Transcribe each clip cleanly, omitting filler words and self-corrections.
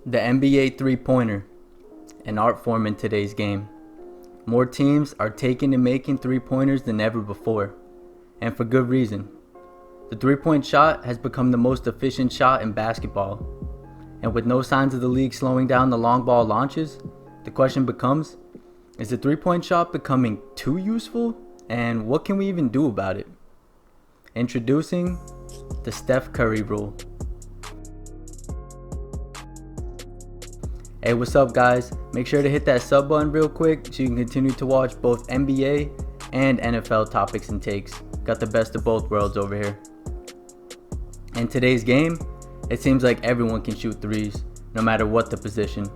The NBA three-pointer, an art form in today's game. More teams are taking to making three-pointers than ever before, and for good reason. The three-point shot has become the most efficient shot in basketball, and with no signs of the league slowing down the long ball launches, the question becomes, is the three-point shot becoming too useful, and what can we even do about it? Introducing the Steph Curry rule. Hey, what's up guys? Make sure to hit that sub button real quick so you can continue to watch both NBA and NFL topics and takes. Got the best of both worlds over here. In today's game, it seems like everyone can shoot threes, no matter what the position.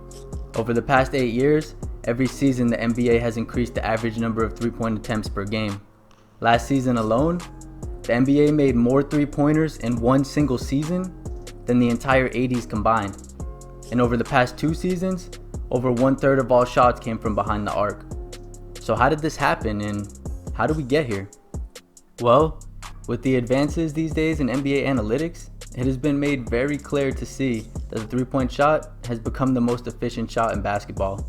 Over the past 8 years, every season the NBA has increased the average number of three-point attempts per game. Last season alone, the NBA made more three-pointers in one single season than the entire 80s combined. And over the past 2 seasons, over 1/3 of all shots came from behind the arc. So how did this happen and how did we get here? Well, with the advances these days in NBA analytics, it has been made very clear to see that the three-point shot has become the most efficient shot in basketball.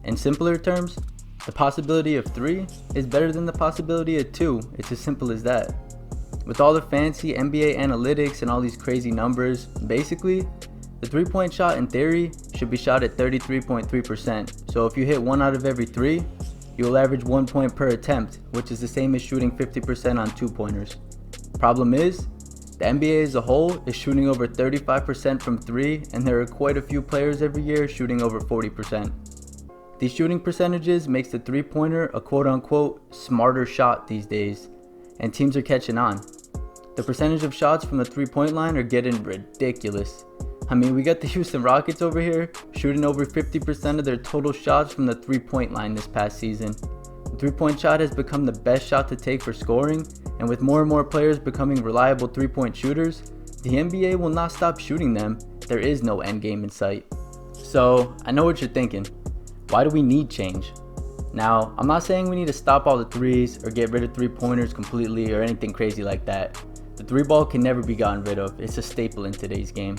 In simpler terms, the possibility of 3 is better than the possibility of 2. It's as simple as that. With all the fancy NBA analytics and all these crazy numbers, basically, the three-point shot in theory should be shot at 33.3%. So if you hit 1 out of every 3, you will average 1 point per attempt, which is the same as shooting 50% on 2-pointers. Problem is, the NBA as a whole is shooting over 35% from 3, and there are quite a few players every year shooting over 40%. These shooting percentages makes the three-pointer a quote-unquote smarter shot these days, and teams are catching on. The percentage of shots from the three-point line are getting ridiculous. I mean, we got the Houston Rockets over here shooting over 50% of their total shots from the three-point line this past season. The three-point shot has become the best shot to take for scoring, and with more and more players becoming reliable three-point shooters, the NBA will not stop shooting them. There is no end game in sight. So, I know what you're thinking. Why do we need change? Now, I'm not saying we need to stop all the threes or get rid of three-pointers completely or anything crazy like that. The three ball can never be gotten rid of. It's a staple in today's game.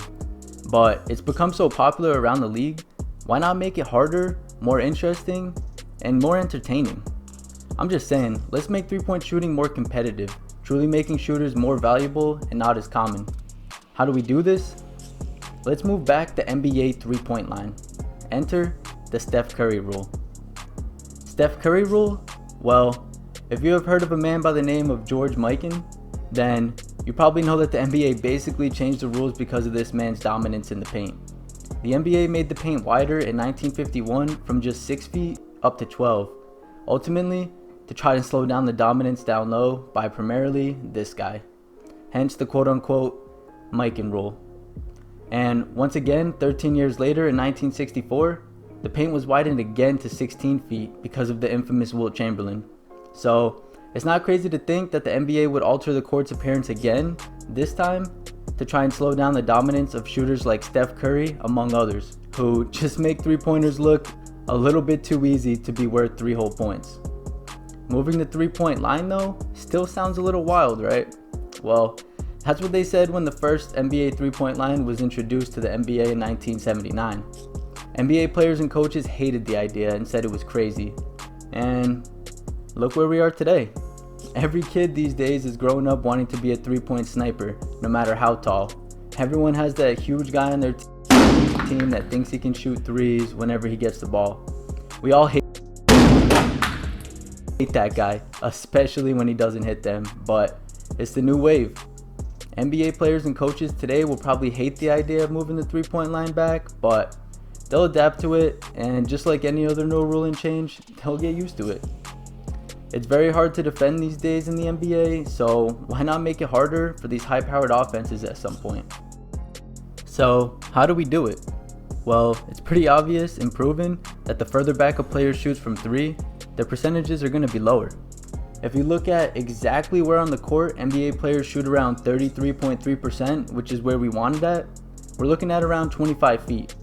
But it's become so popular around the league, why not make it harder, more interesting, and more entertaining? I'm just saying, let's make three-point shooting more competitive, truly making shooters more valuable and not as common. How do we do this? Let's move back the NBA three-point line. Enter the Steph Curry rule. Steph Curry rule? Well, if you have heard of a man by the name of George Mikan, then you probably know that the NBA basically changed the rules because of this man's dominance in the paint. The NBA made the paint wider in 1951 from just 6 feet up to 12, ultimately to try to slow down the dominance down low by primarily this guy. Hence the quote-unquote Mikan rule. And once again, 13 years later in 1964, the paint was widened again to 16 feet because of the infamous Wilt Chamberlain. So, it's not crazy to think that the NBA would alter the court's appearance again, this time, to try and slow down the dominance of shooters like Steph Curry, among others, who just make three-pointers look a little bit too easy to be worth 3 whole points. Moving the three-point line though, still sounds a little wild, right? Well, that's what they said when the first NBA three-point line was introduced to the NBA in 1979. NBA players and coaches hated the idea and said it was crazy. And look where we are today. Every kid these days is growing up wanting to be a three-point sniper, no matter how tall. Everyone has that huge guy on their team that thinks he can shoot threes whenever he gets the ball. We all hate that guy, especially when he doesn't hit them, but it's the new wave. NBA players and coaches today will probably hate the idea of moving the three-point line back, but they'll adapt to it, and just like any other no rule and change, they'll get used to it. It's very hard to defend these days in the NBA, so why not make it harder for these high-powered offenses at some point? So, how do we do it? Well, it's pretty obvious and proven that the further back a player shoots from 3, their percentages are going to be lower. If you look at exactly where on the court NBA players shoot around 33.3%, which is where we wanted at, we're looking at around 25 feet.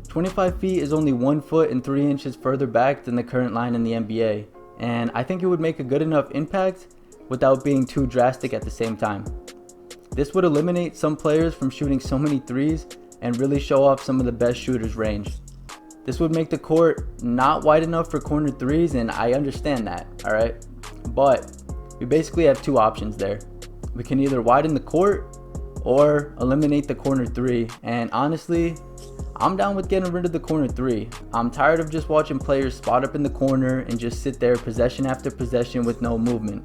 25 feet is only 1 foot and 3 inches further back than the current line in the NBA. And I think it would make a good enough impact without being too drastic at the same time. This would eliminate some players from shooting so many threes and really show off some of the best shooters' range. This would make the court not wide enough for corner threes, and I understand that, alright? But we basically have two options there. We can either widen the court or eliminate the corner three, and honestly, I'm down with getting rid of the corner three. I'm tired of just watching players spot up in the corner and just sit there possession after possession with no movement.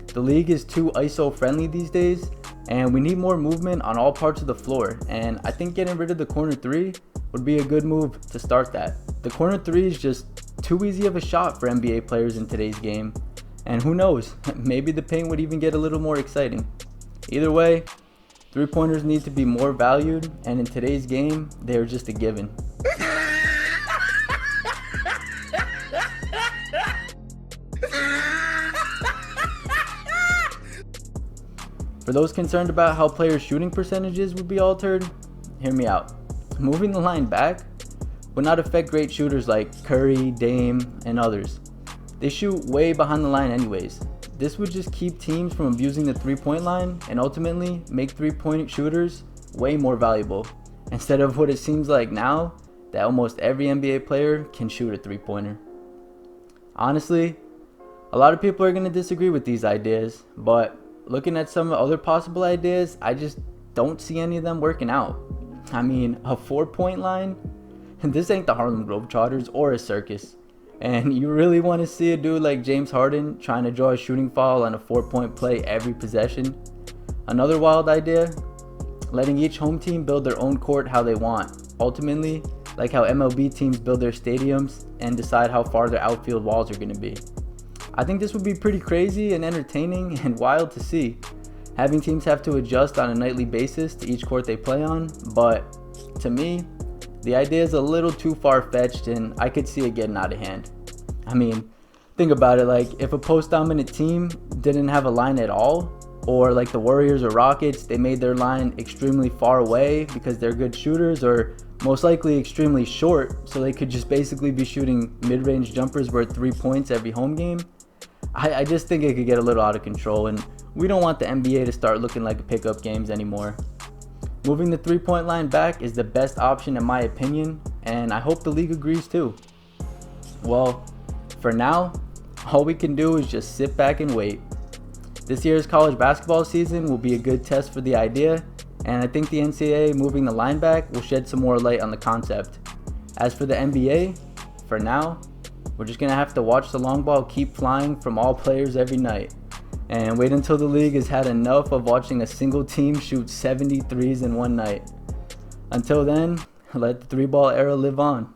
The league is too ISO friendly these days, and we need more movement on all parts of the floor, and I think getting rid of the corner three would be a good move to start that. The corner three is just too easy of a shot for NBA players in today's game, and who knows, maybe the paint would even get a little more exciting. Either way, three-pointers need to be more valued, and in today's game, they're just a given. For those concerned about how players' shooting percentages would be altered, hear me out. Moving the line back would not affect great shooters like Curry, Dame, and others. They shoot way behind the line anyways. This would just keep teams from abusing the three-point line and ultimately make three-point shooters way more valuable, instead of what it seems like now, that almost every NBA player can shoot a three-pointer. Honestly, a lot of people are going to disagree with these ideas, but looking at some other possible ideas, I just don't see any of them working out. I mean, a 4-point line? This ain't the Harlem Globetrotters or a circus. And you really want to see a dude like James Harden trying to draw a shooting foul on a 4-point play every possession? Another wild idea? Letting each home team build their own court how they want. Ultimately, like how MLB teams build their stadiums and decide how far their outfield walls are going to be. I think this would be pretty crazy and entertaining and wild to see. Having teams have to adjust on a nightly basis to each court they play on, but to me, the idea is a little too far-fetched and I could see it getting out of hand. I mean, think about it, like if a post-dominant team didn't have a line at all, or like the Warriors or Rockets, they made their line extremely far away because they're good shooters, or most likely extremely short, so they could just basically be shooting mid-range jumpers worth 3 points every home game. I just think it could get a little out of control, and we don't want the NBA to start looking like pickup games anymore. Moving the three-point line back is the best option in my opinion, and I hope the league agrees too. Well, for now, all we can do is just sit back and wait. This year's college basketball season will be a good test for the idea, and I think the NCAA moving the line back will shed some more light on the concept. As for the NBA, for now, we're just going to have to watch the long ball keep flying from all players every night, and wait until the league has had enough of watching a single team shoot 70 threes in one night. Until then, let the three-ball era live on.